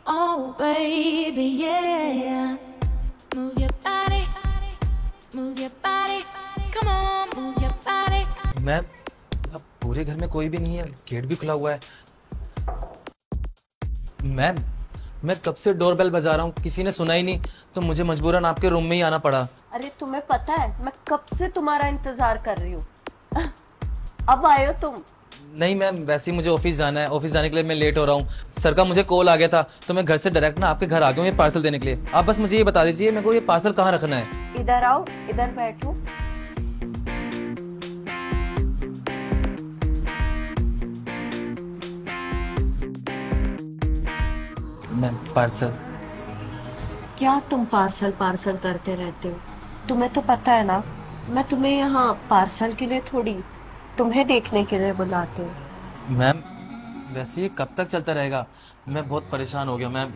oh baby, yeah. Move your body, come on, move your body. Ma'am, अब पूरे घर में कोई भी नहीं है, गेट भी खुला हुआ है। मैम, मैं कब से डोरबेल बजा रहा हूँ, किसी ने सुना ही नहीं, तो मुझे मजबूरन आपके रूम में ही आना पड़ा। अरे तुम्हें पता है मैं कब से तुम्हारा इंतजार कर रही हूँ। अब आए हो तुम? नहीं मैम, वैसे ही मुझे ऑफिस जाना है, ऑफिस जाने के लिए मैं लेट हो रहा हूँ। सर का मुझे कॉल आ गया था, तो मैं घर से डायरेक्ट ना आपके घर आ गया हूँ ये पार्सल देने के लिए। आप बस मुझे ये बता दीजिए मेरे को ये पार्सल कहाँ रखना है। इधर आओ, इधर बैठो। Ma'am, parcel. क्या तुम पार्सल पार्सल करते रहते हो? तुम्हें तो पता है ना मैं तुम्हें यहाँ पार्सल के लिए थोड़ी, तुम्हें देखने के लिए बुलाती हूँ। मैम, वैसे ये कब तक चलता रहेगा? मैं बहुत परेशान हो गया मैम।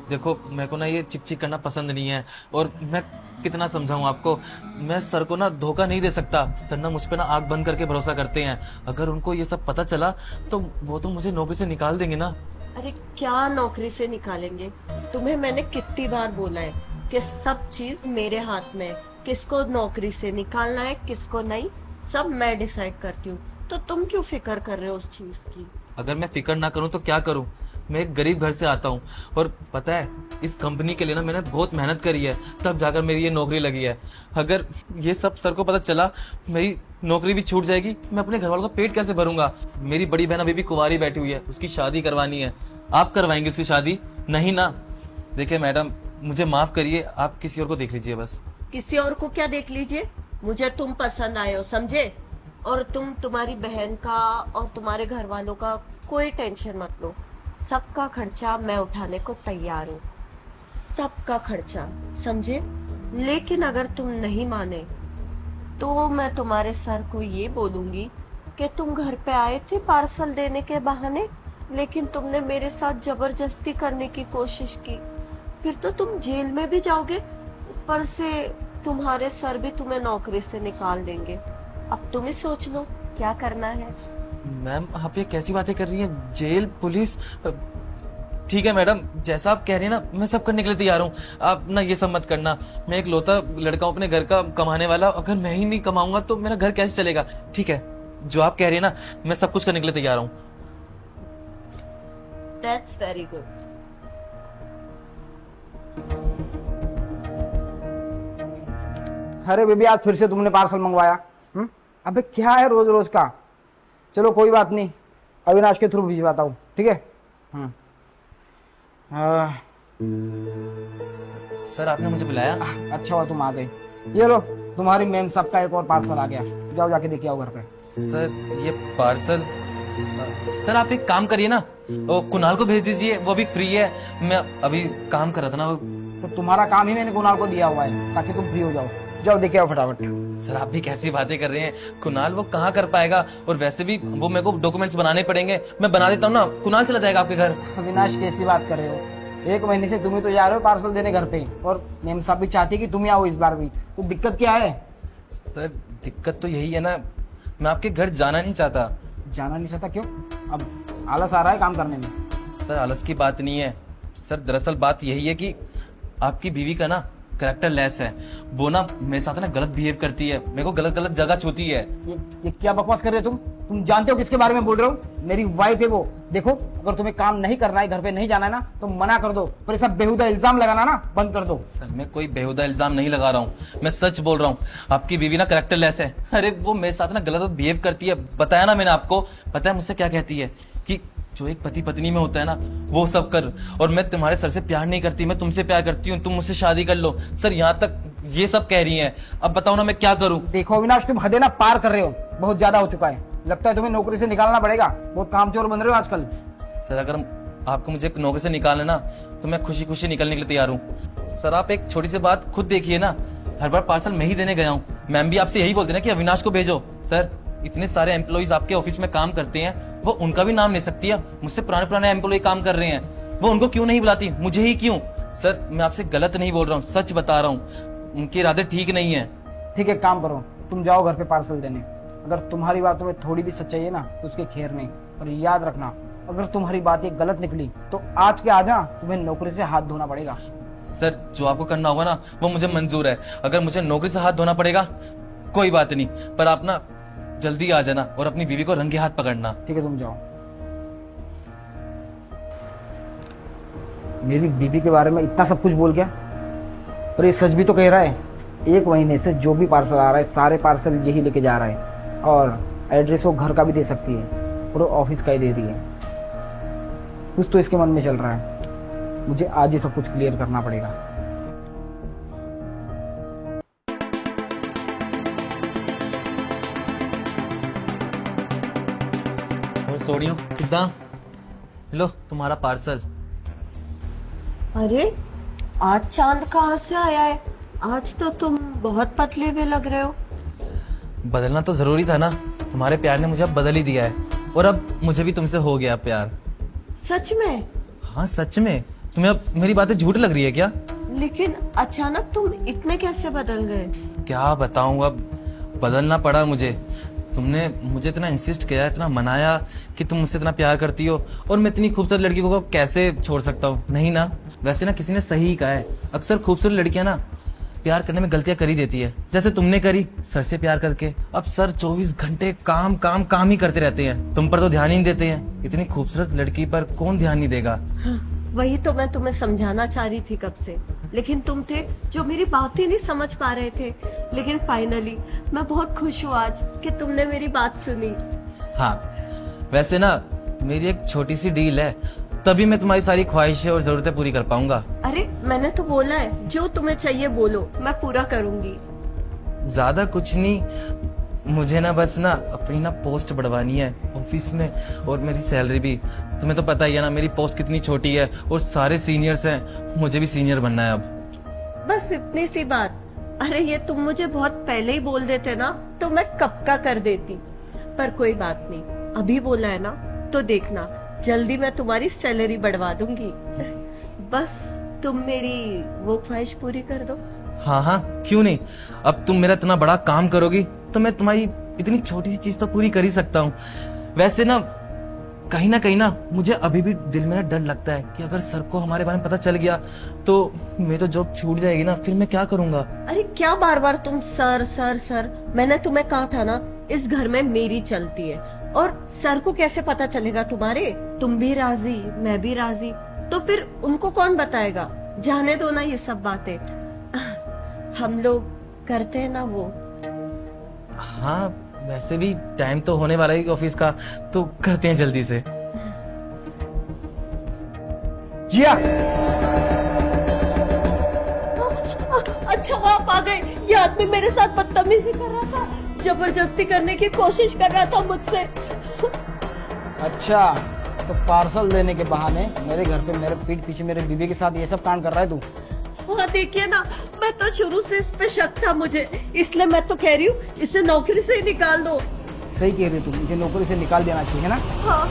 देखो, मेरे को ना ये चिक चिक करना पसंद नहीं है, और मैं कितना समझाऊं आपको, मैं सर को ना धोखा नहीं दे सकता। सर ना मुझ पे ना आंख बंद करके भरोसा करते हैं। अगर उनको ये सब पता चला तो वो तो मुझे नौकरी से निकाल देंगे ना। अरे क्या नौकरी से निकालेंगे? तुम्हें मैंने कितनी बार बोला है कि सब चीज मेरे हाथ में है, किसको नौकरी से निकालना है किसको नहीं, सब मैं डिसाइड करती हूँ। तो तुम क्यों फिक्र कर रहे हो उस चीज की? अगर मैं फिक्र ना करूं तो क्या करूं? मैं एक गरीब घर से आता हूं, और पता है इस कंपनी के लिए ना मैंने बहुत मेहनत करी है, तब जाकर मेरी ये नौकरी लगी है। अगर ये सब सर को पता चला, मेरी नौकरी भी छूट जाएगी, मैं अपने घर वालों का पेट कैसे भरूंगा? मेरी बड़ी बहन अभी भी कुंवारी बैठी हुई है, उसकी शादी करवानी है। आप करवाएंगे उसकी शादी? नहीं ना। देखिए मैडम, मुझे माफ करिए, आप किसी और को देख लीजिए बस। किसी और को क्या देख लीजिए? मुझे तुम पसंद आए हो, समझे? और तुम्हारी बहन का और तुम्हारे घर वालों का कोई टेंशन मत लो, सबका खर्चा मैं उठाने को तैयार हूँ, सबका खर्चा, समझे? लेकिन अगर तुम नहीं माने तो मैं तुम्हारे सर को ये बोलूंगी कि तुम घर पे आए थे पार्सल देने के बहाने, लेकिन तुमने मेरे साथ जबरदस्ती करने की कोशिश की, फिर तो तुम जेल में भी जाओगे, ऊपर से तुम्हारे सर भी तुम्हें नौकरी से निकाल देंगे। अब तुम ही सोच लो क्या करना है। मैम, आप ये कैसी बातें कर रही हैं? Jail, police? ठीक है मैडम, जैसा आप कह रही हैं ना, मैं सब करने के लिए तैयार हूँ। आप ना ये सब मत करना। मैं एक लौता लड़का हूँ अपने घर का कमाने वाला, अगर मैं ही नहीं कमाऊंगा तो मेरा घर कैसे चलेगा? ठीक है, जो आप कह रही है ना, मैं सब कुछ करने के लिए तैयार हूँ। That's very good. अरे बेबी, आज फिर से तुमने पार्सल मंगवाया? अबे क्या है रोज रोज का? चलो कोई बात नहीं, अविनाश के थ्रू भिजवाता हूँ, ठीक है? सर, आपने मुझे बुलाया? अच्छा हुआ तुम आ गए। ये लो, तुम्हारी मैम साहब का एक और पार्सल आ गया, जाओ जाके देखे आओ घर पे। सर, ये पार्सल? सर, आप एक काम करिए ना, वो कुणाल को भेज दीजिए, वो अभी फ्री है। मैं अभी काम कर रहा था ना। तो तुम्हारा काम ही मैंने कुणाल को दिया हुआ है ताकि तुम फ्री हो जाओ। जाओ देखे आओ फटाफट। सर, आप भी कैसी बातें कर रहे हैं? कुणाल वो कहाँ कर पाएगा, और वैसे भी वो मेरे को डॉक्यूमेंट्स बनाने पड़ेंगे। मैं बना देता हूँ ना, कुणाल चला जाएगा आपके घर। अविनाश, कैसी बात कर रहे हो? 1 महीने से तुम ही तो जा रहे हो पार्सल देने घर पे, और मैम साहब भी चाहती है कि तुम ही आओ इस बार भी, तो दिक्कत क्या है? सर, दिक्कत तो यही है ना, मैं आपके घर जाना नहीं चाहता। जाना नहीं चाहता? क्यों? अब आलस आ रहा है काम करने में? सर, आलस की बात नहीं है सर, दरअसल बात यही है कि आपकी बीवी का ना कैरेक्टर लेस है। वो ना मेरे साथ ना गलत बिहेव करती है, मेरे को गलत गलत जगह छूती है। ये क्या बकवास कर रहे हो तुम जानते हो किसके बारे में बोल रहे हो? मेरी वाइफ है वो। देखो, अगर तुम्हें काम नहीं करना है, घर पे नहीं जाना है ना, तो मना कर दो, पर ऐसा बेहुदा इल्जाम लगाना ना बंद कर दो। सर, मैं कोई बेहुदा इल्जाम नहीं लगा रहा हूँ, मैं सच बोल रहा हूँ। आपकी बीवी ना कैरेक्टर लेस है। अरे वो मेरे साथ ना गलत बिहेव करती है, बताया ना मैंने आपको। पता है मुझसे क्या कहती है? कि जो एक पति पत्नी में होता है ना, वो सब कर, और मैं तुम्हारे सर से प्यार नहीं करती, मैं तुमसे प्यार करती हूँ, तुम मुझसे शादी कर लो। सर, यहाँ तक ये सब कह रही हैं। अब बताओ ना मैं क्या करूँ? देखो अविनाश, तुम हदें ना पार कर रहे हो, बहुत ज्यादा हो चुका है। लगता है तुम्हें नौकरी से निकालना पड़ेगा, बहुत कामचोर बन रहे हो आजकल। सर, अगर आपको मुझे नौकरी से निकालना ना, तो मैं खुशी खुशी निकलने के लिए तैयार हूँ। सर, आप एक छोटी सी बात खुद देखिए ना, हर बार पार्सल मैं ही देने गया हूँ। मैम भी आपसे यही बोलते ना कि अविनाश को भेजो। सर, इतने सारे एम्प्लॉइज आपके ऑफिस में काम करते हैं, वो उनका भी नाम ले सकती है। मुझसे पुराने एम्प्लॉय काम कर रहे हैं, वो उनको क्यों नहीं बुलाती, मुझे ही क्यों? सर, मैं आपसे गलत नहीं बोल रहा हूँ, सच बता रहा हूँ, उनके इरादे ठीक नहीं है। ठीक है, काम करो, तुम जाओ घर पे पार्सल देने। अगर तुम्हारी बातों में थोड़ी भी सच्चाई है ना, तो उसके खैर नहीं, पर याद रखना अगर तुम्हारी बात ये गलत निकली तो आज के आज ना तुम्हें नौकरी से हाथ धोना पड़ेगा। सर जो आपको करना होगा ना वो मुझे मंजूर है। अगर मुझे नौकरी से हाथ धोना पड़ेगा कोई बात नहीं, पर आप ना जल्दी आ जाना और अपनी बीवी को रंगे हाथ पकड़ना। ठीक है, तुम जाओ। मेरी बीवी के बारे में इतना सब कुछ बोल गया, और ये सच भी तो कह रहा है। 1 महीने से जो भी पार्सल आ रहा है सारे पार्सल यही लेके जा रहा है, और एड्रेस वो घर का भी दे सकती है और वो ऑफिस का ही दे रही है। कुछ तो इसके मन में चल रहा है, मुझे आज ही सब कुछ क्लियर करना पड़ेगा। और सोनियो कितना लो तुम्हारा पार्सल। अरे आज चांद कहाँ से आया है? आज तो तुम बहुत पतले हुए लग रहे हो। बदलना तो जरूरी था ना, तुम्हारे प्यार ने मुझे अब बदल ही दिया है, और अब मुझे भी तुमसे हो गया प्यार। सच में? हाँ सच में। तुम्हें अब मेरी बातें झूठ लग रही है क्या? लेकिन अचानक तुम इतने कैसे बदल गए? क्या बताऊं, अब बदलना पड़ा मुझे। तुमने मुझे इतना इंसिस्ट किया, इतना मनाया कि तुम मुझसे इतना प्यार करती हो, और मैं इतनी खूबसूरत लड़की को कैसे छोड़ सकता हूँ। नहीं ना, वैसे ना किसी ने सही कहा है, अक्सर खूबसूरत लड़कियां ना प्यार करने में गलतियां करी देती है, जैसे तुमने करी सर से प्यार करके। अब सर 24 घंटे काम काम काम ही करते रहते हैं, तुम पर तो ध्यान ही नहीं देते हैं। इतनी खूबसूरत लड़की पर कौन ध्यान नहीं देगा। हाँ, वही तो मैं तुम्हें समझाना चाह रही थी कब से, लेकिन तुम थे जो मेरी बात ही नहीं समझ पा रहे थे। लेकिन फाइनली मैं बहुत खुश हूँ आज कि तुमने मेरी बात सुनी। हाँ वैसे ना मेरी एक छोटी सी डील है, तभी मैं तुम्हारी सारी ख्वाहिशें और जरूरतें पूरी कर पाऊंगा। अरे मैंने तो बोला है, जो तुम्हें चाहिए बोलो, मैं पूरा करूंगी। ज्यादा कुछ नहीं, मुझे ना बस ना अपनी ना पोस्ट बढ़वानी है ऑफिस में, और मेरी सैलरी भी। तुम्हें तो पता ही है ना मेरी पोस्ट कितनी छोटी है, और सारे सीनियर्स हैं, मुझे भी सीनियर बनना है अब। बस इतनी सी बात। अरे ये तुम मुझे बहुत पहले ही बोल देते ना तो मैं कब का कर देती, पर कोई बात नहीं, अभी बोला है ना तो देखना जल्दी मैं तुम्हारी सैलरी बढ़वा दूंगी। बस तुम मेरी वो ख्वाहिश पूरी कर दो। हाँ हाँ क्यों नहीं, अब तुम मेरा इतना बड़ा काम करोगी तो मैं तुम्हारी इतनी छोटी सी चीज तो पूरी कर ही सकता हूँ। वैसे ना कहीं ना मुझे अभी भी दिल में ना डर लगता है कि अगर सर को हमारे बारे में पता चल गया तो मेरी तो जॉब छूट जाएगी ना, फिर मैं क्या करूंगा। अरे क्या बार बार तुम सर सर सर, मैंने तुम्हें कहा था ना इस घर में मेरी चलती है, और सर को कैसे पता चलेगा तुम्हारे? तुम भी राजी मैं भी राजी, तो फिर उनको कौन बताएगा? जाने दो ना ये सब बातें, हम लोग करते हैं ना वो। हाँ वैसे भी टाइम तो होने वाला ही ऑफिस का, तो करते हैं जल्दी से। जिया अच्छा आप आ गए। ये आदमी मेरे साथ बदतमीजी कर रहा था, जबरदस्ती करने की कोशिश कर रहा था मुझसे। अच्छा, तो पार्सल देने के बहाने मेरे घर पे मेरे पीठ पीछे मेरे बीवी के साथ ये सब कांड कर रहा है तू? हाँ देखिए ना, मैं तो शुरू से इस पे शक था मुझे, इसलिए मैं तो कह रही हूँ इसे नौकरी से ही निकाल दो। सही कह रही तुम, इसे नौकरी से निकाल देना चाहिए, है ना? हाँ।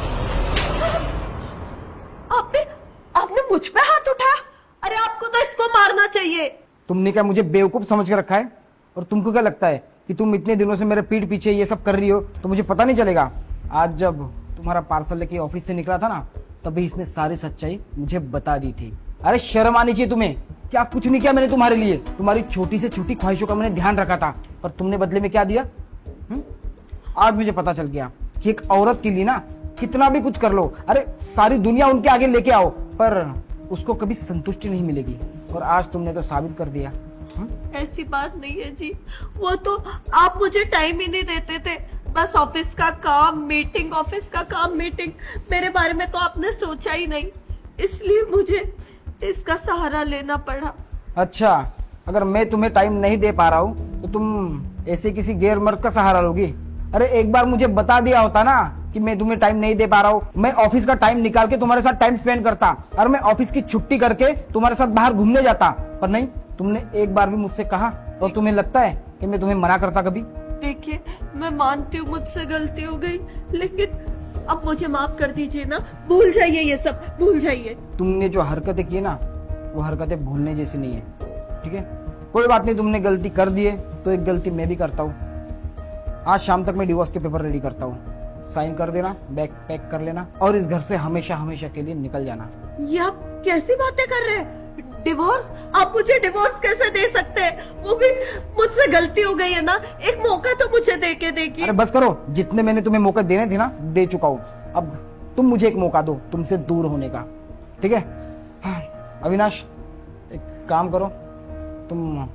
आपने मुझ पे हाथ उठाया? अरे आपको तो इसको मारना चाहिए। तुमने क्या मुझे बेवकूफ समझ के रखा है? और तुमको क्या लगता है कि तुम इतने दिनों से मेरे पीठ पीछे ये सब कर रही हो तो मुझे पता नहीं चलेगा? आज जब तुम्हारा पार्सल लेके ऑफिस से निकला था ना, तभी इसने सारी सच्चाई मुझे बता दी थी। अरे शर्म आनी चाहिए तुम्हें। क्या कुछ नहीं किया मैंने तुम्हारे लिए, तुम्हारी छोटी से छोटी ख्वाहिशों का मैंने ध्यान रखा था, पर तुमने बदले में क्या दिया? आज मुझे पता चल गया कि एक औरत के लिए ना कितना भी कुछ कर लो, अरे सारी दुनिया उनके आगे लेके आओ, पर उसको कभी संतुष्टि नहीं मिलेगी। और आज तुमने तो साबित कर दिया। ऐसी बात नहीं है जी, वो तो आप मुझे टाइम ही नहीं देते थे। बस ऑफिस का काम मीटिंग, ऑफिस का काम मीटिंग, मेरे बारे में तो आपने सोचा ही नहीं, इसलिए मुझे इसका सहारा लेना पड़ा। अच्छा, अगर मैं तुम्हें टाइम नहीं दे पा रहा हूँ तो तुम ऐसे किसी गैर मर्द का सहारा लोगी? अरे एक बार मुझे बता दिया होता ना कि मैं तुम्हें टाइम नहीं दे पा रहा हूँ, मैं ऑफिस का टाइम निकाल के तुम्हारे साथ टाइम स्पेंड करता, और मैं ऑफिस की छुट्टी करके तुम्हारे साथ बाहर घूमने जाता। पर नहीं, तुमने एक बार भी मुझसे कहा, और तुम्हें लगता है कि मैं तुम्हें मना करता कभी? देखिए मैं मानती हूँ मुझसे गलती हो गई, लेकिन अब मुझे माफ कर दीजिए ना, भूल जाइए ये सब, भूल जाइए। तुमने जो हरकतें की ना, वो हरकतें भूलने जैसी नहीं है, ठीक है? कोई बात नहीं, तुमने गलती कर दी है तो एक गलती मैं भी करता हूँ। आज शाम तक मैं डिवोर्स के पेपर रेडी करता हूँ, साइन कर देना, बैग पैक कर लेना और इस घर से हमेशा हमेशा के लिए निकल जाना। ये आप कैसी बातें कर रहे हैं? डिवोर्स? आप मुझे डिवोर्स कैसे दे सकते हैं? वो भी मुझसे गलती हो गई है ना, एक मौका तो मुझे दे के देखिए। अरे बस करो, जितने मैंने तुम्हें मौके देने थे ना दे चुका हूँ। अब तुम मुझे एक मौका दो तुमसे दूर होने का, ठीक है? हाँ, अविनाश एक काम करो, तुम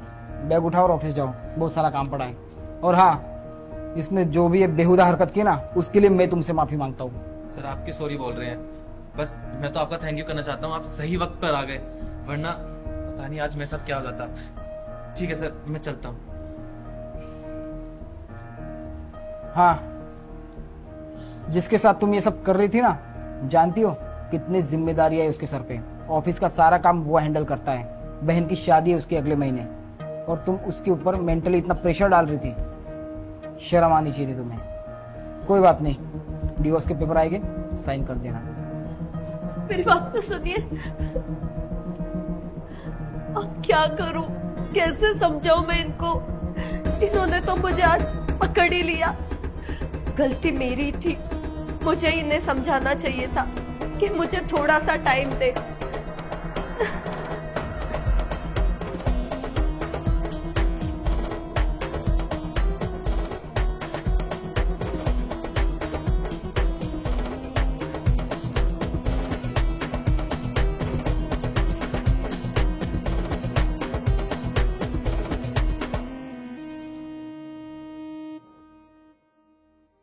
बैग उठाओ और ऑफिस जाओ, बहुत सारा काम पड़ा है। और हाँ, इसने जो भी ये बेहुदा हरकत की ना उसके लिए मैं तुमसे माफी मांगता हूँ। सर आपकी सॉरी बोल रहे हैं, बस मैं तो आपका थैंक यू करना चाहता हूँ, आप सही वक्त पर आ गए, वरना पता नहीं आज मेरे साथ क्या हो जाता। ठीक है सर, मैं चलता हूँ। हाँ, जिसके साथ तुम ये सब कर रही थी ना, जानती हो कितनी जिम्मेदारी है उसके सर पे। ऑफिस का सारा काम वो हैंडल करता है, बहन की शादी है उसके अगले महीने, और तुम उसके ऊपर मेंटली इतना प्रेशर डाल रही थी। शर्म आनी चाहिए थी तुम्हें। कोई बात नहीं, डिवोर्स के पेपर आएंगे, साइन कर देना। मेरी बात तो सुनिए, अब क्या करूं, कैसे समझाऊं मैं इनको? इन्होंने तो मुझे आज पकड़ ही लिया। गलती मेरी थी, मुझे इन्हें समझाना चाहिए था कि मुझे थोड़ा सा टाइम दे।